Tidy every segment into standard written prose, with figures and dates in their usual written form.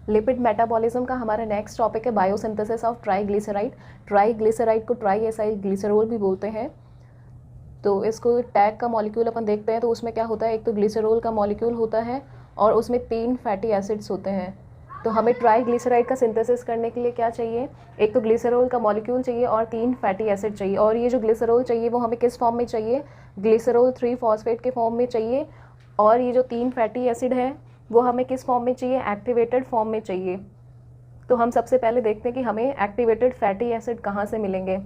Lipid metabolism का हमारा next topic है बायोसिंथेसिस ऑफ ट्राइग्लिसराइड। ट्राइग्लिसराइड को ट्राई एसाइल ग्लिसरॉल भी बोलते हैं। तो इसको टैग का मॉलिक्यूल अपन देखते हैं तो उसमें क्या होता है, एक तो ग्लिसरॉल का मॉलिक्यूल होता है और उसमें 3 फैटी एसिड्स होते हैं। तो हमें ट्राइग्लिसराइड का सिंथेसिस करने के लिए क्या चाहिए, एक तो ग्लिसरॉल का मॉलिक्यूल चाहिए और 3 फैटी एसिड चाहिए। और ये जो ग्लिसरॉल चाहिए वो हमें किस फॉर्म में चाहिए, ग्लिसरॉल 3 फॉस्फेट के फॉर्म में चाहिए। और ये जो 3 फैटी एसिड है वो हमें किस फॉर्म में चाहिए, एक्टिवेटेड फॉर्म में चाहिए। तो हम सबसे पहले देखते हैं कि हमें एक्टिवेटेड फैटी एसिड कहाँ से मिलेंगे।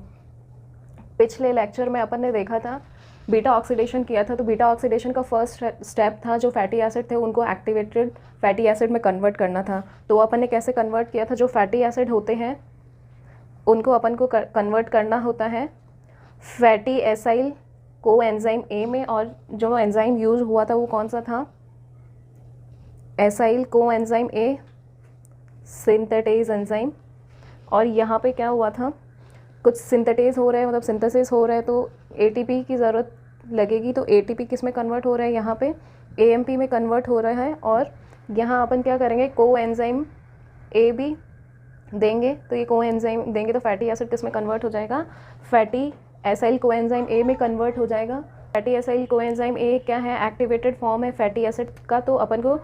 पिछले लेक्चर में अपन ने देखा था बीटा ऑक्सीडेशन किया था, तो बीटा ऑक्सीडेशन का फर्स्ट स्टेप था जो फैटी एसिड थे उनको एक्टिवेटेड फैटी एसिड में कन्वर्ट करना था। तो अपन ने कैसे कन्वर्ट किया था, जो फैटी एसिड होते हैं उनको अपन को कन्वर्ट करना होता है फैटी एसाइल को एंजाइम ए में। और जो एंजाइम यूज हुआ था वो कौन सा था, एसाइल को एंजाइम ए सिंथेटेज एंजाइम। और यहाँ पे क्या हुआ था, कुछ सिंथेटेज हो रहा है, मतलब सिंथेसिस हो रहा है, तो एटीपी की ज़रूरत लगेगी। तो एटीपी किस में कन्वर्ट हो रहा है, यहाँ पे एएमपी में कन्वर्ट हो रहा है। और यहाँ अपन क्या करेंगे, को एंजाइम ए भी देंगे। तो ये को एंजाइम देंगे तो फैटी एसिड किस में कन्वर्ट हो जाएगा, फैटी एसाइल को एंजाइम ए में कन्वर्ट हो जाएगा। फैटी एसाइल को एंजाइम ए क्या है, एक्टिवेटेड फॉर्म है फैटी एसिड का। तो अपन को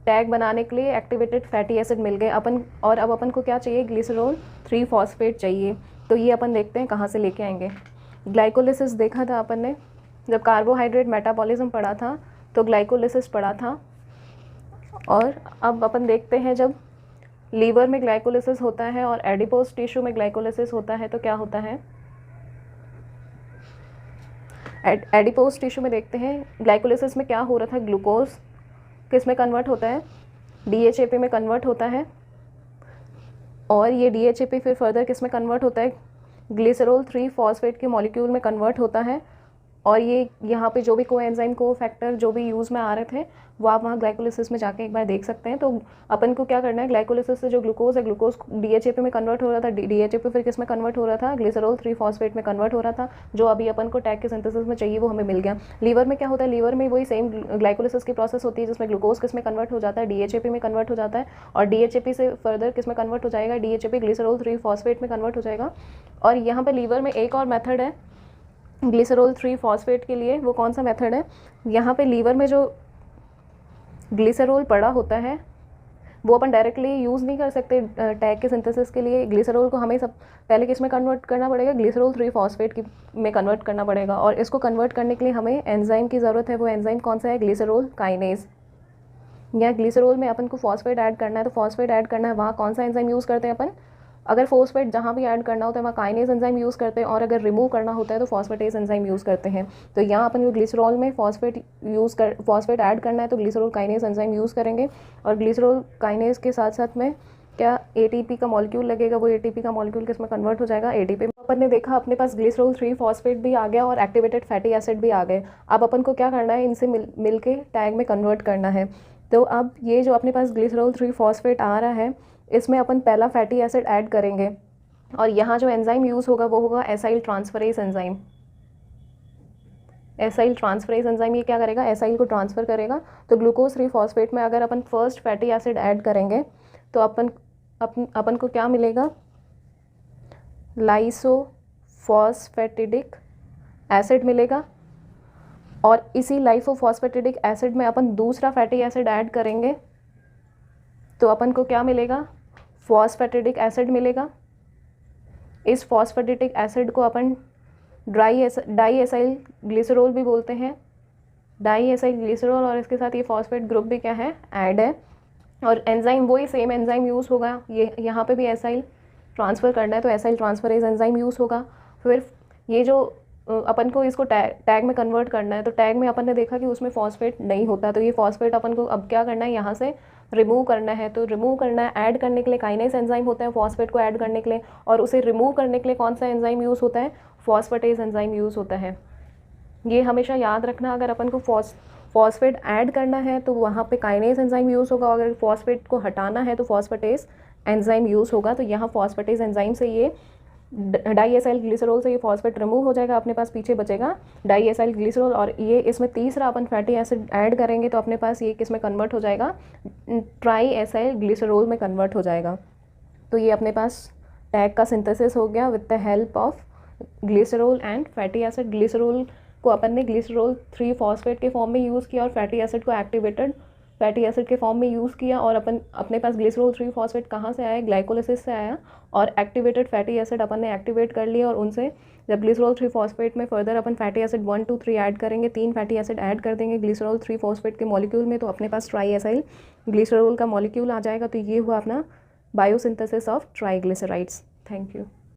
टैग बनाने के लिए एक्टिवेटेड फैटी एसिड मिल गए अपन। और अब अपन को क्या चाहिए, ग्लिसरॉल 3 फॉस्फेट चाहिए। तो ये अपन देखते हैं कहाँ से लेके आएंगे। ग्लाइकोलिसिस देखा था अपन ने, जब कार्बोहाइड्रेट मेटाबॉलिज्म पढ़ा था तो ग्लाइकोलिसिस पढ़ा था। और अब अपन देखते हैं जब लीवर में ग्लाइकोलिसिस होता है और एडिपोज टिश्यू में ग्लाइकोलिसिस होता है तो क्या होता है। एडिपोज टिश्यू में देखते हैं ग्लाइकोलिसिस में क्या हो रहा था, ग्लूकोज किस में कन्वर्ट होता है, डीएचएपी में कन्वर्ट होता है। और ये डीएचएपी फिर फर्दर किस में कन्वर्ट होता है, ग्लिसरॉल 3 फॉस्फेट के मॉलिक्यूल में कन्वर्ट होता है। और ये यहाँ पे जो भी कोएंजाइम को फैक्टर जो भी यूज़ में आ रहे थे वो आप वहाँ ग्लाइकोलिसिस में जाके एक बार देख सकते हैं। तो अपन को क्या करना है, ग्लाइकोलिसिस से जो ग्लूकोज है, ग्लूकोज डीएचएपी में कन्वर्ट हो रहा था, डीएचएपी फिर किस में कन्वर्ट हो रहा था, ग्लिसरॉल 3 फॉस्फेट में कन्वर्ट हो रहा था। जो अभी अपन को टैग के सिंथेसिस में चाहिए वो हमें मिल गया। लीवर में क्या होता है, लीवर में वही सेम ग्लाइकोलिसिस की प्रोसेस होती है जिसमें ग्लूकोज किस में कन्वर्ट हो जाता है, डीएचएपी में कन्वर्ट हो जाता है। और डीएचएपी से फर्दर किस में कन्वर्ट हो जाएगा, डीएचएपी ग्लिसरॉल 3 फॉस्फेट में कन्वर्ट हो जाएगा। और यहाँ पर लीवर में एक और मेथड है ग्लिसरॉल 3 फॉस्फेट के लिए, वो कौन सा मेथड है, यहाँ पे लीवर में जो ग्लिसरॉल पड़ा होता है वो अपन डायरेक्टली यूज़ नहीं कर सकते टैग के सिंथेसिस के लिए। ग्लिसरॉल को हमें सब पहले किस में कन्वर्ट करना पड़ेगा, ग्लिसरॉल 3 फॉस्फेट की में कन्वर्ट करना पड़ेगा। और इसको कन्वर्ट करने के लिए हमें एंजाइम की ज़रूरत है। वो एंजाइम कौन सा है, ग्लिसरॉल काइनेज। या ग्लिसरॉल में अपन को फॉस्फेट ऐड करना है तो फॉस्फेट ऐड करना है, वहाँ कौन सा एंजाइम यूज़ करते हैं अपन, अगर फॉस्फेट जहाँ भी ऐड करना होता है वहाँ काइनेज एंजाइम यूज़ करते हैं। और अगर रिमूव करना होता है तो फॉस्फेटेज एंजाइम यूज़ करते हैं। तो यहाँ अपन को ग्लिसरॉल में फॉस्फेट ऐड करना है तो ग्लिसरॉल काइनेज एंजाइम यूज़ करेंगे। और ग्लिसरॉल काइनेज के साथ साथ में क्या एटीपी का मॉलिक्यूल लगेगा, वो एटीपी का मॉलिक्यूल किस में कन्वर्ट हो जाएगा, एटीपी में। अपन ने देखा अपने पास ग्लिसरॉल 3 फॉस्फेट भी आ गया और एक्टिवेटेड फैटी एसिड भी आ गए। अब अपन को क्या करना है, इनसे मिल के टैग में कन्वर्ट करना है। तो अब ये जो अपने पास ग्लिसरॉल 3 फॉस्फेट आ रहा है इसमें अपन पहला फैटी एसिड ऐड करेंगे। और यहाँ जो एंजाइम यूज़ होगा वो होगा acyl transferase enzyme. Acyl transferase enzyme ये क्या करेगा, एसाइल को ट्रांसफ़र करेगा। तो ग्लूकोज 3 फॉस्फेट में अगर अपन फर्स्ट फैटी एसिड ऐड करेंगे तो अपन को क्या मिलेगा, लाइसोफॉस्फेटिडिक एसिड मिलेगा। और इसी लाइसोफॉस्फेटिडिक एसिड में अपन दूसरा फैटी एसिड ऐड करेंगे तो अपन को क्या मिलेगा, फॉस्फेटिडिक एसिड मिलेगा। इस फॉस्फेटिडिक एसिड को अपन डाई एसाइल ग्लिसरॉल भी बोलते हैं, डाई एसाइल ग्लिसरॉल। और इसके साथ ये फॉस्फेट ग्रुप भी क्या है, ऐड है। और एंजाइम वही सेम एंजाइम यूज़ होगा, ये यहाँ पे भी एसाइल ट्रांसफ़र करना है तो एसाइल ट्रांसफरेज एंजाइम यूज़ होगा। फिर ये जो अपन को इसको टैग में कन्वर्ट करना है तो टैग में अपन ने देखा कि उसमें फॉस्फेट नहीं होता। तो ये फॉस्फेट अपन को अब क्या करना है, यहाँ से रिमूव करना है। तो रिमूव करना है, ऐड करने के लिए काइनेज एंजाइम होता है फॉस्फेट को ऐड करने के लिए। और उसे रिमूव करने के लिए कौन सा एंजाइम यूज़ होता है, फॉस्फेटेज एंजाइम यूज़ होता है। ये हमेशा याद रखना, अगर अपन को फॉस्फेट ऐड करना है तो वहाँ पे काइनेज एंजाइम यूज़ होगा। अगर फॉस्फेट को हटाना है तो फॉस्फेटेज एंजाइम यूज़ होगा। तो यहाँ फॉस्फेटेज एंजाइम से ये डाई एसाइल ग्लिसरॉल से ये फॉस्फेट रिमूव हो जाएगा, अपने पास पीछे बचेगा डाई एसाइल ग्लिसरॉल, और ये इसमें तीसरा अपन फैटी एसिड ऐड करेंगे तो अपने पास ये किस में कन्वर्ट हो जाएगा, ट्राई एसाइल ग्लिसरॉल में कन्वर्ट हो जाएगा। तो ये अपने पास टैग का सिंथेसिस हो गया with the help of glycerol and fatty acid. Glycerol को अपन ने ग्लिसरॉल 3 फॉस्फेट के फॉर्म में यूज़ किया और फैटी एसिड को एक्टिवेटेड फैटी एसिड के फॉर्म में यूज़ किया, और अपन अपने पास ग्लिसरॉल 3 फॉस्फेट कहाँ से आया, ग्लाइकोलिसिस से आया, और एक्टिवेटेड फैटी एसिड अपन ने एक्टिवेट कर लिया, और उनसे जब ग्लिसरॉल 3 फॉस्फेट में फर्दर अपन फैटी एसिड 1 2 3 ऐड करेंगे, 3 फैटी एसिड ऐड कर देंगे ग्लिसरॉल 3 फॉस्फेट के मॉलिक्यूल में, तो अपने पास ट्राई एसाइल ग्लिसरॉल का मॉलिक्यूल आ जाएगा। तो ये हुआ अपना biosynthesis of triglycerides. Thank you.